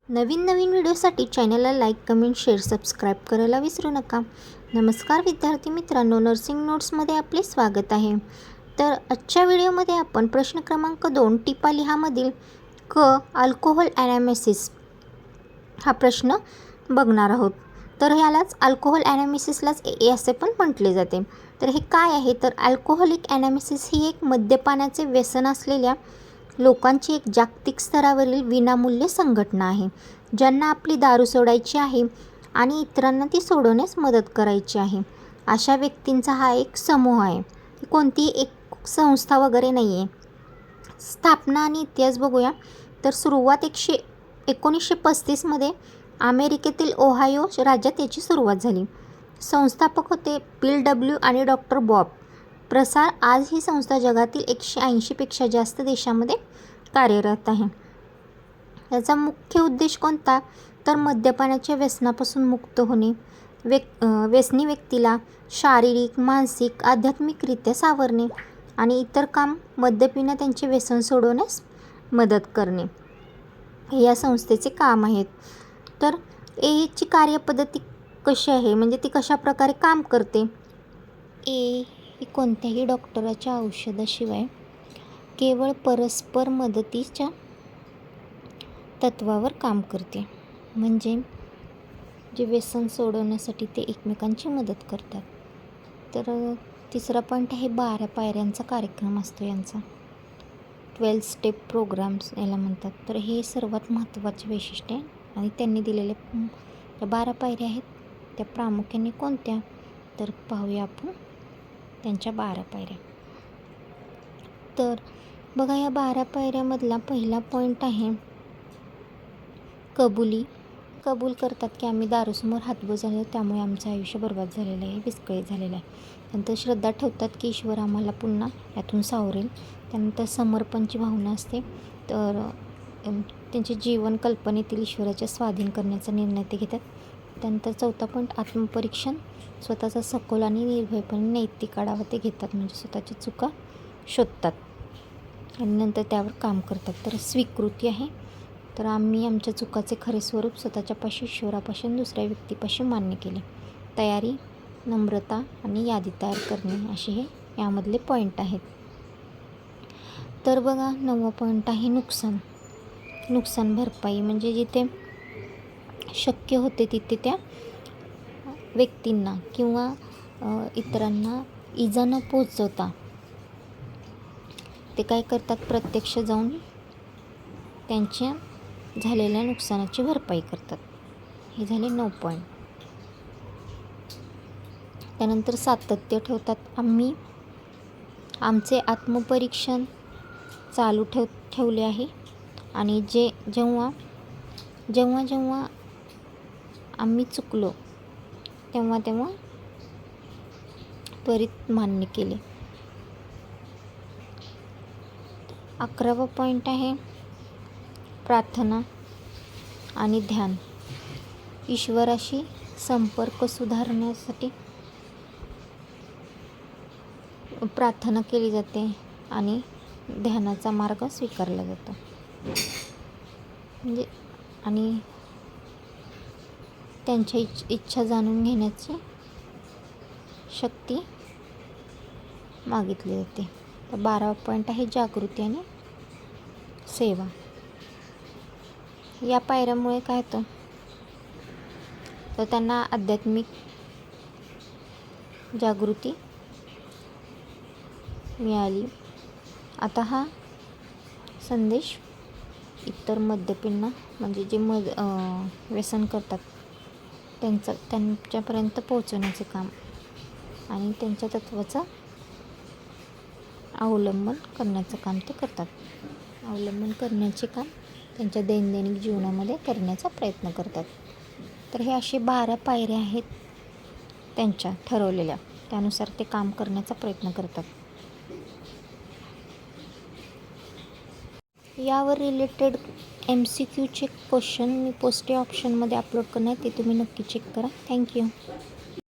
नवीन व्हिडिओसाठी चॅनलला like, comment, share, subscribe करायला विसरू नका. नमस्कार विद्यार्थी मित्रांनो, नर्सिंग नोट्समध्ये आपले स्वागत आहे. तर आजच्या व्हिडिओमध्ये आपण प्रश्न क्रमांक 2 टिपा लिहामधील अल्कोहोल ॲनालिसिस हा प्रश्न बघणार आहोत. तर ह्यालाच अल्कोहोल ॲनालिसिसलाच असे पण म्हटले जाते. तर हे काय आहे, तर अल्कोहोलिक ॲनालिसिस ही एक मद्यपानाचे व्यसन असलेल्या लोकांची एक जागतिक स्तरावरील विनामूल्य संघटना आहे, ज्यांना आपली दारू सोडायची आहे आणि इतरांना ती सोडवण्यास मदत करायची आहे. अशा व्यक्तींचा हा एक समूह आहे, कोणतीही एक संस्था वगैरे नाही आहे. स्थापना आणि इतिहास बघूया. तर सुरुवात 1935मध्ये अमेरिकेतील ओहायो राज्यात याची सुरुवात झाली. संस्थापक होते बिल डब्ल्यू आणि डॉक्टर बॉब. प्रसार आज ही संस्था जगातील 180पेक्षा जास्त देशामध्ये कार्यरत आहे. याचा मुख्य उद्देश कोणता, तर मद्यपानाच्या व्यसनापासून मुक्त होणे, व्यसनी व्यक्तीला शारीरिक, मानसिक, आध्यात्मिकरित्या सावरणे आणि इतर काम मद्य पिणं त्यांचे व्यसन सोडवण्यास मदत करणे हे या संस्थेचे काम आहेत. तर एची कार्यपद्धती कशी आहे, म्हणजे ती कशा प्रकारे काम करते. ही कोणत्याही डॉक्टराच्या औषधाशिवाय केवळ परस्पर मदतीच्या तत्त्वावर काम करते. म्हणजे जे व्यसन सोडवण्यासाठी ते एकमेकांची मदत करतात. तर तिसरा पॉईंट आहे 12 पायऱ्यांचा कार्यक्रम असतो यांचा. 12 स्टेप प्रोग्राम्स याला म्हणतात. तर हे सर्वात महत्त्वाचे वैशिष्ट्य आहे आणि त्यांनी दिलेले 12 पायऱ्या आहेत. त्या प्रामुख्याने कोणत्या, तर पाहूया आपण त्यांच्या 12 पायऱ्या. तर बघा, या 12 पायऱ्यामधला पहिला पॉईंट आहे कबुली. कबूल करतात की आम्ही दारूसमोर हातबोळ झालो, त्यामुळे आमचं आयुष्य बर्बाद झालेलं आहे, विस्कळीत झालेलं आहे. त्यानंतर श्रद्धा ठेवतात की ईश्वर आम्हाला पुन्हा यातून सावरेल. त्यानंतर समर्पणची भावना असते. तर त्यांचे जीवन कल्पनेतील ईश्वराच्या स्वाधीन करण्याचा निर्णय ते घेतात. त्यानंतर चौथा पॉईंट आत्मपरीक्षण. स्वतःचा सखोल आणि निर्भयपणे नैतिक आढावा ते घेतात, म्हणजे स्वतःच्या चुका शोधतात आणि नंतर त्यावर काम करतात. तर स्वीकृती आहे. तर आम्ही आमच्या चुकाचे खरे स्वरूप स्वतःच्यापाशी, ईश्वरापाशी, दुसऱ्या व्यक्तीपाशी मान्य केले. तयारी, नम्रता आणि यादी तयार करणे असे हे यामधले पॉईंट आहेत. तर बघा, 9वा पॉईंट आहे नुकसान भरपाई. म्हणजे जिथे शक्य होते तिथे त्या व्यक्तींना किंवा इतरांना इजा न पोचवता ते काय करतात, प्रत्यक्ष जाऊन त्यांच्या झालेल्या नुकसानाची भरपाई करतात. हे झाले 9 पॉईंट. त्यानंतर सातत्य ठेवतात. आम्ही आमचे आत्मपरीक्षण चालू ठेवले आहे आणि जेव्हा आम्ही चुकलो तेव्हा त्वरित मान्य केले. 11वा पॉईंट आहे प्रार्थना आणि ध्यान. ईश्वराशी संपर्क सुधारण्यासाठी प्रार्थना केली जाते आणि ध्यानाचा मार्ग स्वीकारला जातो. म्हणजे आणि त्यांच्या इच्छा जाणून घेण्याची शक्ती मागितली जाते. तर 12वा पॉईंट आहे जागृती आणि सेवा. या पायऱ्यामुळे काय होतं, तर त्यांना आध्यात्मिक जागृती मिळाली. आता हा संदेश इतर मद्यपींना, म्हणजे जे व्यसन करतात त्यांच्यापर्यंत पोहोचवण्याचे काम आणि त्यांच्या तत्त्वाचा अवलंबन करण्याचं काम ते करतात. अवलंबन करण्याचे काम त्यांच्या दैनंदिन जीवनामध्ये करण्याचा प्रयत्न करतात. तर हे असे 12 पायऱ्या आहेत त्यांच्या ठरवलेल्या, त्यानुसार ते काम करण्याचा प्रयत्न करतात. यावर रिलेटेड MCQचे क्वेश्चन मी पोस्टे ऑप्शनमध्ये अपलोड करणार, ते तुम्ही नक्की चेक करा. थँक्यू.